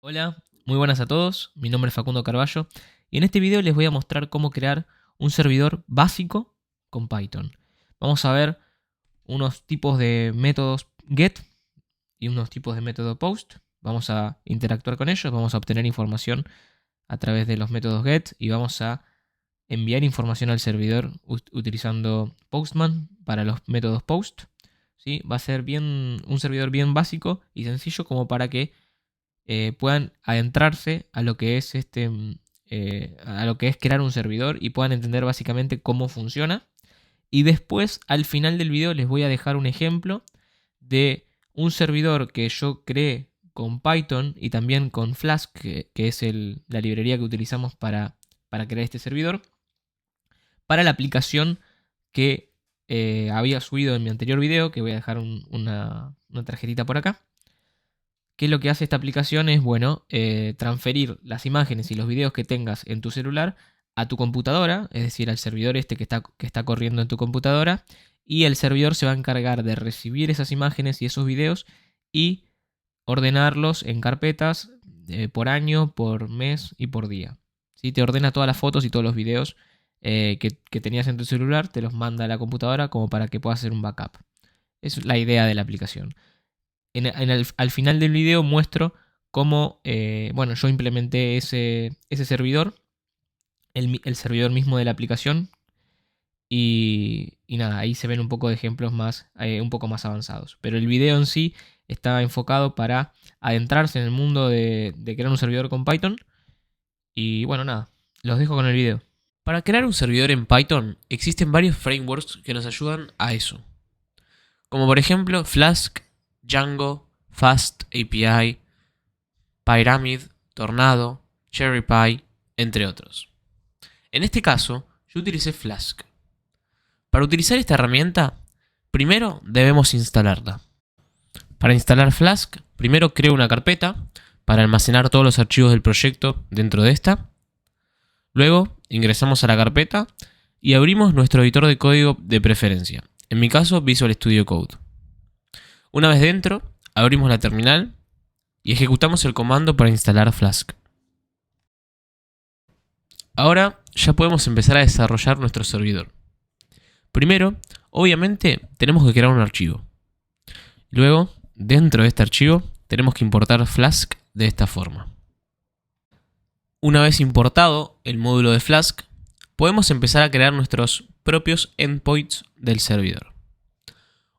Hola, muy buenas a todos, mi nombre es Facundo Carballo y en este video les voy a mostrar cómo crear un servidor básico con Python. Vamos a ver unos tipos de métodos get y unos tipos de método post. Vamos a interactuar con ellos, vamos a obtener información a través de los métodos get y vamos a enviar información al servidor utilizando Postman para los métodos post. ¿Sí? Va a ser un servidor bien básico y sencillo como para que puedan adentrarse a lo que es a lo que es crear un servidor y puedan entender básicamente cómo funciona. Y después, al final del video, les voy a dejar un ejemplo de un servidor que yo creé con Python y también con Flask, que es la librería que utilizamos para crear este servidor, para la aplicación que había subido en mi anterior video, que voy a dejar una tarjetita por acá. ¿Qué es lo que hace esta aplicación? Es, bueno, transferir las imágenes y los videos que tengas en tu celular a tu computadora, es decir, al servidor este que está corriendo en tu computadora, y el servidor se va a encargar de recibir esas imágenes y esos videos y ordenarlos en carpetas por año, mes y por día. ¿Sí? Te ordena todas las fotos y todos los videos que tenías en tu celular, te los manda a la computadora como para que puedas hacer un backup. Es la idea de la aplicación. Al final del video muestro cómo bueno, yo implementé ese servidor, el servidor mismo de la aplicación. Y nada, ahí se ven un poco de ejemplos un poco más avanzados. Pero el video en sí estaba enfocado para adentrarse en el mundo de crear un servidor con Python. Y bueno, nada, los dejo con el video. Para crear un servidor en Python existen varios frameworks que nos ayudan a eso. Como por ejemplo Flask, Django, Fast API, Pyramid, Tornado, CherryPy, entre otros. En este caso, yo utilicé Flask. Para utilizar esta herramienta, primero debemos instalarla. Para instalar Flask, primero creo una carpeta para almacenar todos los archivos del proyecto dentro de esta. Luego ingresamos a la carpeta y abrimos nuestro editor de código de preferencia. En mi caso, Visual Studio Code. Una vez dentro, abrimos la terminal y ejecutamos el comando para instalar Flask. Ahora ya podemos empezar a desarrollar nuestro servidor. Primero, obviamente, tenemos que crear un archivo. Luego, dentro de este archivo, tenemos que importar Flask de esta forma. Una vez importado el módulo de Flask, podemos empezar a crear nuestros propios endpoints del servidor.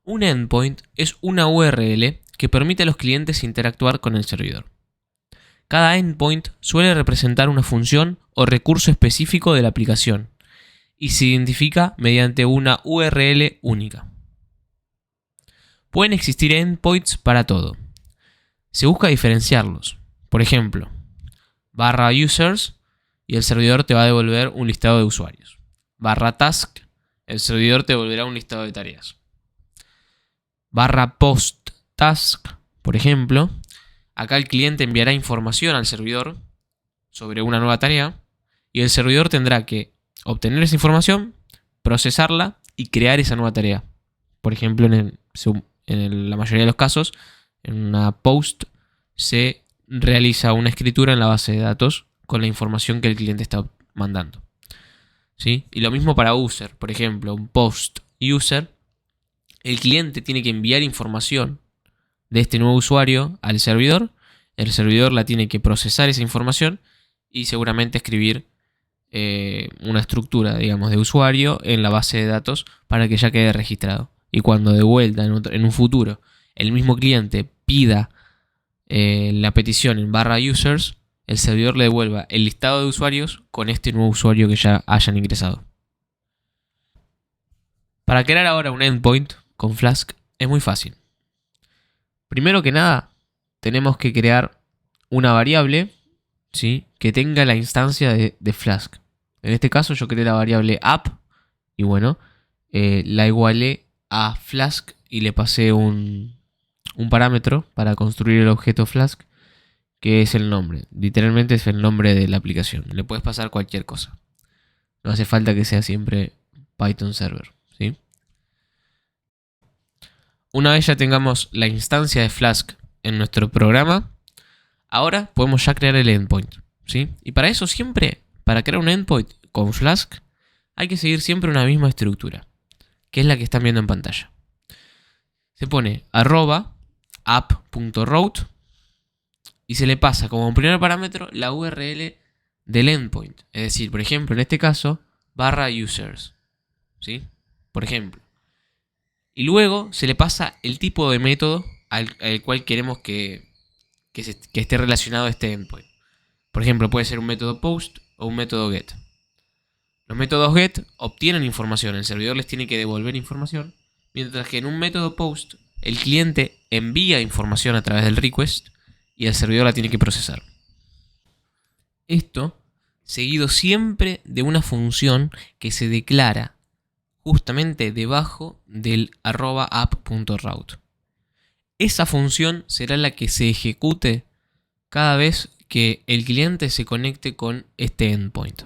Un endpoint es una URL que permite a los clientes interactuar con el servidor. Cada endpoint suele representar una función o recurso específico de la aplicación y se identifica mediante una URL única. Pueden existir endpoints para todo. Se busca diferenciarlos. Por ejemplo, /users y el servidor te va a devolver un listado de usuarios. /task, el servidor te devolverá un listado de tareas. /post task, por ejemplo, acá el cliente enviará información al servidor sobre una nueva tarea y el servidor tendrá que obtener esa información, procesarla y crear esa nueva tarea. Por ejemplo, en la mayoría de los casos, en una post se realiza una escritura en la base de datos con la información que el cliente está mandando. ¿Sí? Y lo mismo para user. Por ejemplo, un post user, el cliente tiene que enviar información de este nuevo usuario al servidor. El servidor la tiene que procesar esa información y seguramente escribir una estructura, digamos, de usuario en la base de datos para que ya quede registrado. Y cuando de vuelta en un futuro el mismo cliente pida la petición en /users, el servidor le devuelva el listado de usuarios con este nuevo usuario que ya hayan ingresado. Para crear ahora un endpoint con Flask es muy fácil. Primero que nada, tenemos que crear una variable, ¿sí?, que tenga la instancia de Flask. En este caso yo creé la variable app y bueno, la igualé a Flask y le pasé un parámetro para construir el objeto Flask, que es el nombre. Literalmente es el nombre de la aplicación. Le puedes pasar cualquier cosa. No hace falta que sea siempre Python Server, ¿sí? Una vez ya tengamos la instancia de Flask en nuestro programa, Ahora podemos ya crear el endpoint, ¿sí? Y para eso siempre, para crear un endpoint con Flask, hay que seguir siempre una misma estructura, que es la que están viendo en pantalla. Se pone @app.route y se le pasa como primer parámetro la URL del endpoint. Es decir, por ejemplo, en este caso, /users, ¿sí? Por ejemplo. Y luego se le pasa el tipo de método al cual queremos que esté relacionado a este endpoint. Por ejemplo, puede ser un método post o un método get. Los métodos get obtienen información, el servidor les tiene que devolver información, mientras que en un método post el cliente envía información a través del request y el servidor la tiene que procesar. Esto seguido siempre de una función que se declara justamente debajo del @app.route. Esa función será la que se ejecute cada vez que el cliente se conecte con este endpoint.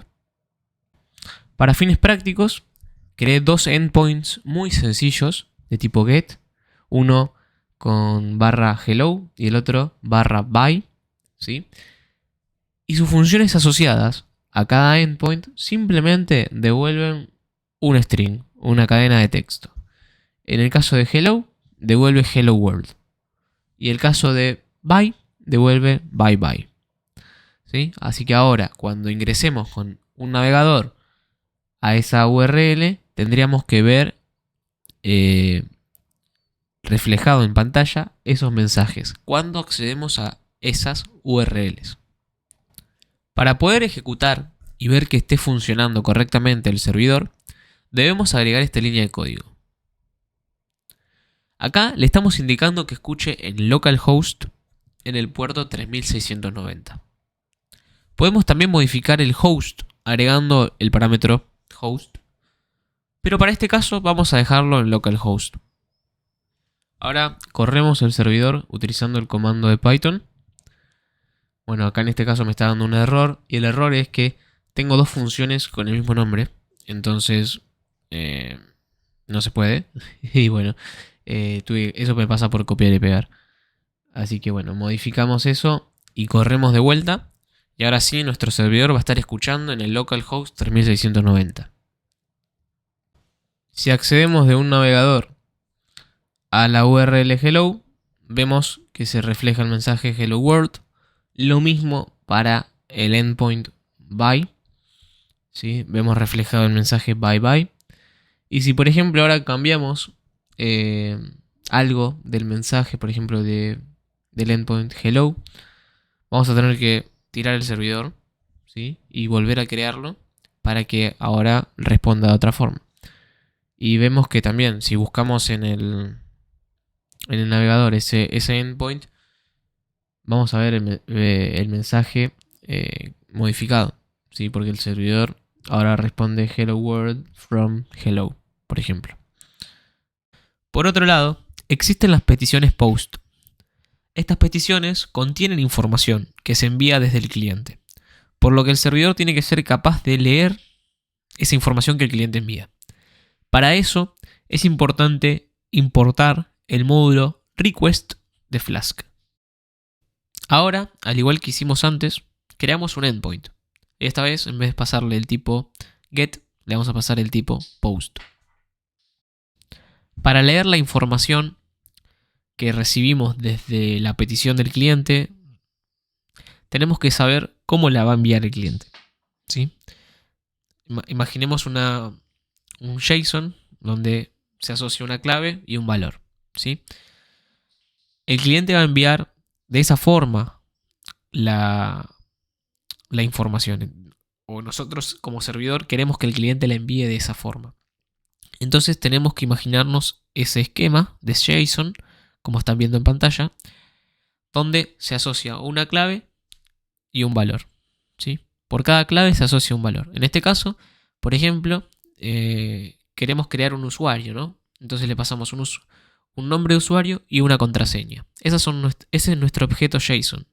Para fines prácticos, creé dos endpoints muy sencillos de tipo get, uno con /hello y el otro /by, ¿sí? Y sus funciones asociadas a cada endpoint simplemente devuelven un string, una cadena de texto. En el caso de hello, devuelve hello world. Y el caso de bye, devuelve bye bye. ¿Sí? Así que ahora, cuando ingresemos con un navegador a esa URL, tendríamos que ver reflejado en pantalla esos mensajes cuando accedemos a esas URLs. Para poder ejecutar y ver que esté funcionando correctamente el servidor, debemos agregar esta línea de código. Acá le estamos indicando que escuche en localhost en el puerto 3690. Podemos también modificar el host agregando el parámetro host, pero para este caso vamos a dejarlo en localhost. Ahora corremos el servidor utilizando el comando de Python. Bueno, acá en este caso me está dando un error y el error es que tengo dos funciones con el mismo nombre, entonces no se puede. Y bueno, eso me pasa por copiar y pegar. Así que bueno, modificamos eso y corremos de vuelta. Y ahora sí, nuestro servidor va a estar escuchando en el localhost 3690. Si accedemos de un navegador a la URL hello, vemos que se refleja el mensaje hello world. Lo mismo para el endpoint bye, ¿sí? Vemos reflejado el mensaje bye bye. Y si por ejemplo ahora cambiamos algo del mensaje, por ejemplo del endpoint hello, vamos a tener que tirar el servidor, ¿sí? Y volver a crearlo para que ahora responda de otra forma. Y vemos que también si buscamos en el navegador ese endpoint, vamos a ver el mensaje modificado, ¿sí? Porque el servidor ahora responde hello world from hello, por ejemplo. Por otro lado, existen las peticiones post. Estas peticiones contienen información que se envía desde el cliente, por lo que el servidor tiene que ser capaz de leer esa información que el cliente envía. Para eso es importante importar el módulo request de Flask. Ahora, al igual que hicimos antes, creamos un endpoint. Esta vez, en vez de pasarle el tipo get, le vamos a pasar el tipo post. Para leer la información que recibimos desde la petición del cliente, tenemos que saber cómo la va a enviar el cliente, ¿sí? Imaginemos un JSON donde se asocia una clave y un valor, ¿sí? El cliente va a enviar de esa forma la información, o nosotros como servidor queremos que el cliente la envíe de esa forma. Entonces tenemos que imaginarnos ese esquema de JSON, como están viendo en pantalla, donde se asocia una clave y un valor, ¿sí? Por cada clave se asocia un valor. En este caso, por ejemplo, queremos crear un usuario, ¿no? Entonces le pasamos un nombre de usuario y una contraseña. Ese es nuestro objeto JSON,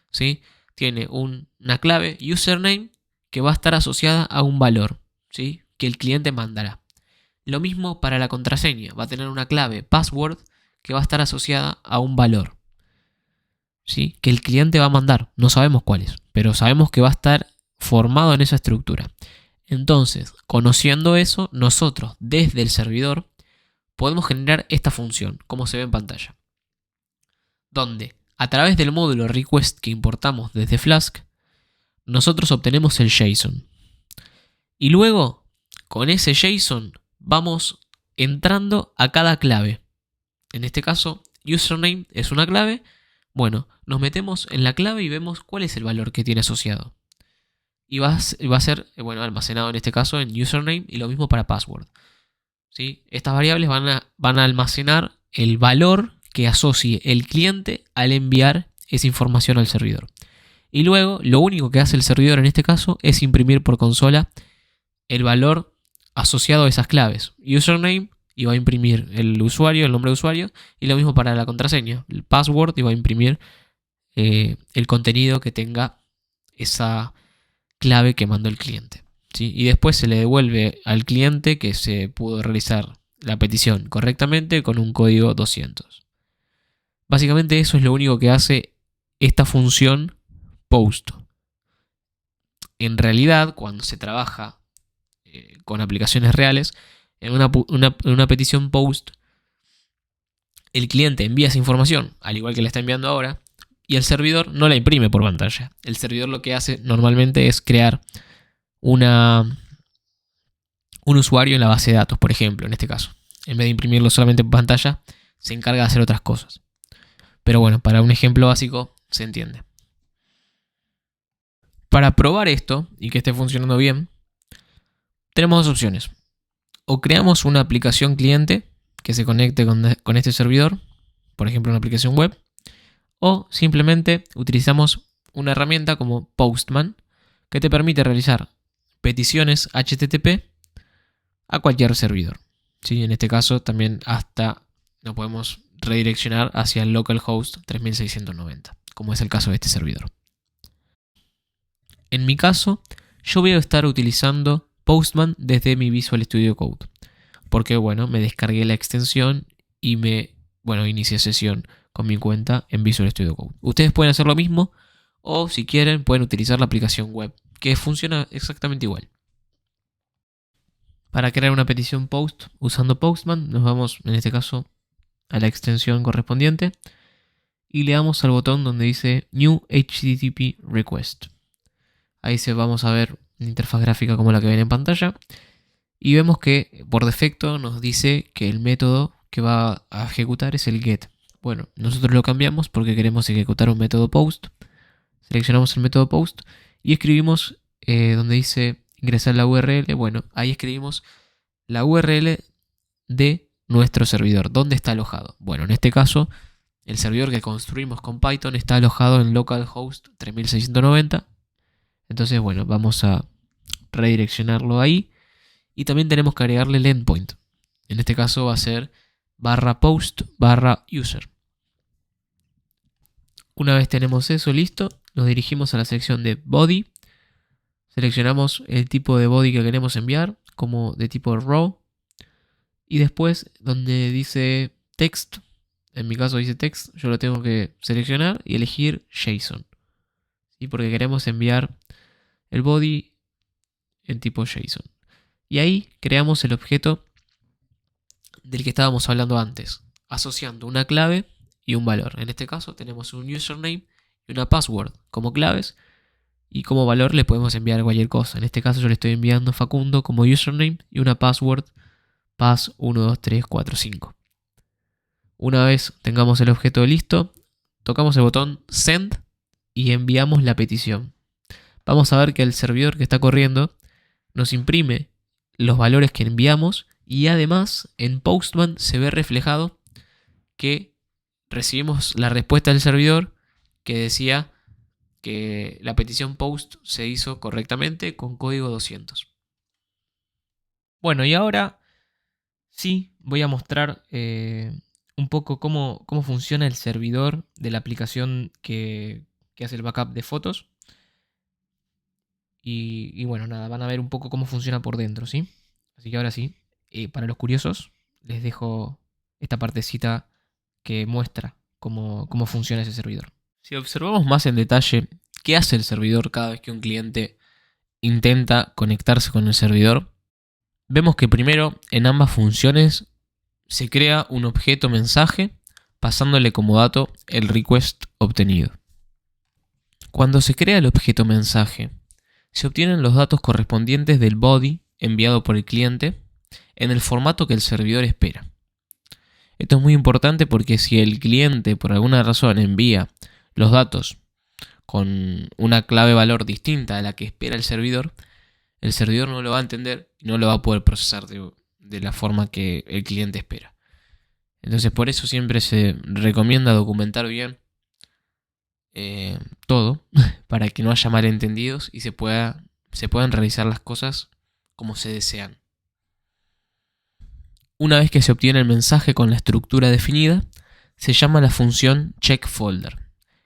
¿sí? Tiene una clave username que va a estar asociada a un valor, ¿sí? Que el cliente mandará. Lo mismo para la contraseña, va a tener una clave password que va a estar asociada a un valor. ¿sí? Que el cliente va a mandar. No sabemos cuáles, pero sabemos que va a estar formado en esa estructura. Entonces, conociendo eso, nosotros desde el servidor podemos generar esta función, como se ve en pantalla, donde a través del módulo request que importamos desde Flask, nosotros obtenemos el JSON. Y luego, con ese JSON, vamos entrando a cada clave. En este caso, username es una clave. Bueno, nos metemos en la clave y vemos cuál es el valor que tiene asociado. Y va a ser almacenado en este caso en username y lo mismo para password. ¿Sí? Estas variables van a almacenar el valor que asocie el cliente al enviar esa información al servidor. Y luego, lo único que hace el servidor en este caso es imprimir por consola el valor asociado a esas claves. Username, y va a imprimir el usuario, el nombre de usuario, y lo mismo para la contraseña. El password, y va a imprimir el contenido que tenga esa clave que mandó el cliente. ¿Sí? Y después se le devuelve al cliente que se pudo realizar la petición correctamente con un código 200. Básicamente eso es lo único que hace esta función post. En realidad, cuando se trabaja con aplicaciones reales, en una petición post, el cliente envía esa información, al igual que la está enviando ahora, y el servidor no la imprime por pantalla. El servidor lo que hace normalmente es crear un usuario en la base de datos, por ejemplo, en este caso. En vez de imprimirlo solamente por pantalla, se encarga de hacer otras cosas. Pero bueno, para un ejemplo básico se entiende. Para probar esto y que esté funcionando bien, tenemos dos opciones. O creamos una aplicación cliente que se conecte con este servidor, por ejemplo una aplicación web, o simplemente utilizamos una herramienta como Postman que te permite realizar peticiones HTTP a cualquier servidor. ¿Sí? En este caso también hasta lo podemos redireccionar hacia el localhost 3690, como es el caso de este servidor. En mi caso, yo voy a estar utilizando Postman desde mi Visual Studio Code, porque me descargué la extensión y inicié sesión con mi cuenta en Visual Studio Code. Ustedes pueden hacer lo mismo, o si quieren pueden utilizar la aplicación web, que funciona exactamente igual. Para crear una petición post usando Postman, nos vamos en este caso a la extensión correspondiente y le damos al botón donde dice New HTTP Request. Ahí vamos a ver la interfaz gráfica como la que ven en pantalla y vemos que por defecto nos dice que el método que va a ejecutar es el get. Bueno, nosotros lo cambiamos porque queremos ejecutar un método post. Seleccionamos el método post y escribimos donde dice ingresar la URL. Bueno, ahí escribimos la URL de nuestro servidor. ¿Dónde está alojado? Bueno, en este caso, el servidor que construimos con Python está alojado en localhost 3690. Entonces, vamos a redireccionarlo ahí. Y también tenemos que agregarle el endpoint. En este caso va a ser /post/user. Una vez tenemos eso listo, nos dirigimos a la sección de body. Seleccionamos el tipo de body que queremos enviar, como de tipo raw. Y después, donde dice text, en mi caso dice text, yo lo tengo que seleccionar y elegir JSON. ¿Sí? Porque queremos enviar el body en tipo JSON. Y ahí creamos el objeto del que estábamos hablando antes, asociando una clave y un valor. En este caso tenemos un username y una password como claves, y como valor le podemos enviar cualquier cosa. En este caso yo le estoy enviando Facundo como username y una password pass12345. Una vez tengamos el objeto listo, tocamos el botón send y enviamos la petición. Vamos a ver que el servidor que está corriendo nos imprime los valores que enviamos y además en Postman se ve reflejado que recibimos la respuesta del servidor que decía que la petición post se hizo correctamente con código 200. Bueno, y ahora sí voy a mostrar un poco cómo funciona el servidor de la aplicación que hace el backup de fotos. Y nada, van a ver un poco cómo funciona por dentro, ¿sí? Así que ahora sí, para los curiosos, les dejo esta partecita que muestra cómo funciona ese servidor. Si observamos más en detalle qué hace el servidor cada vez que un cliente intenta conectarse con el servidor, vemos que primero en ambas funciones se crea un objeto mensaje pasándole como dato el request obtenido. Cuando se crea el objeto mensaje, se obtienen los datos correspondientes del body enviado por el cliente en el formato que el servidor espera. Esto es muy importante porque si el cliente por alguna razón envía los datos con una clave valor distinta a la que espera el servidor no lo va a entender y no lo va a poder procesar de la forma que el cliente espera. Entonces por eso siempre se recomienda documentar bien todo para que no haya malentendidos y se puedan realizar las cosas como se desean. Una vez que se obtiene el mensaje con la estructura definida, se llama la función checkFolder,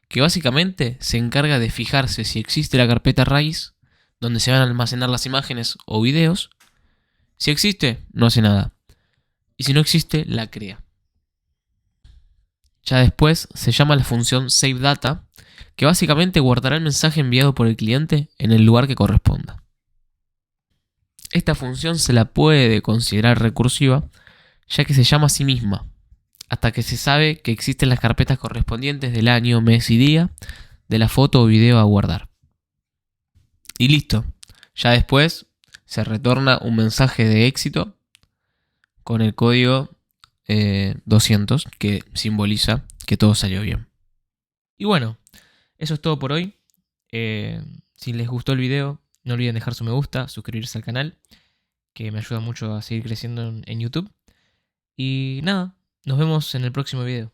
que básicamente se encarga de fijarse si existe la carpeta raíz donde se van a almacenar las imágenes o videos. Si existe, no hace nada. Y si no existe, la crea. Ya después se llama la función SaveData, que básicamente guardará el mensaje enviado por el cliente en el lugar que corresponda. Esta función se la puede considerar recursiva, ya que se llama a sí misma, hasta que se sabe que existen las carpetas correspondientes del año, mes y día de la foto o video a guardar. Y listo. Ya después se retorna un mensaje de éxito con el código 200 que simboliza que todo salió bien. Y bueno, eso es todo por hoy. Si les gustó el video, no olviden dejar su me gusta, suscribirse al canal, que me ayuda mucho a seguir creciendo en YouTube. Y nada, nos vemos en el próximo video.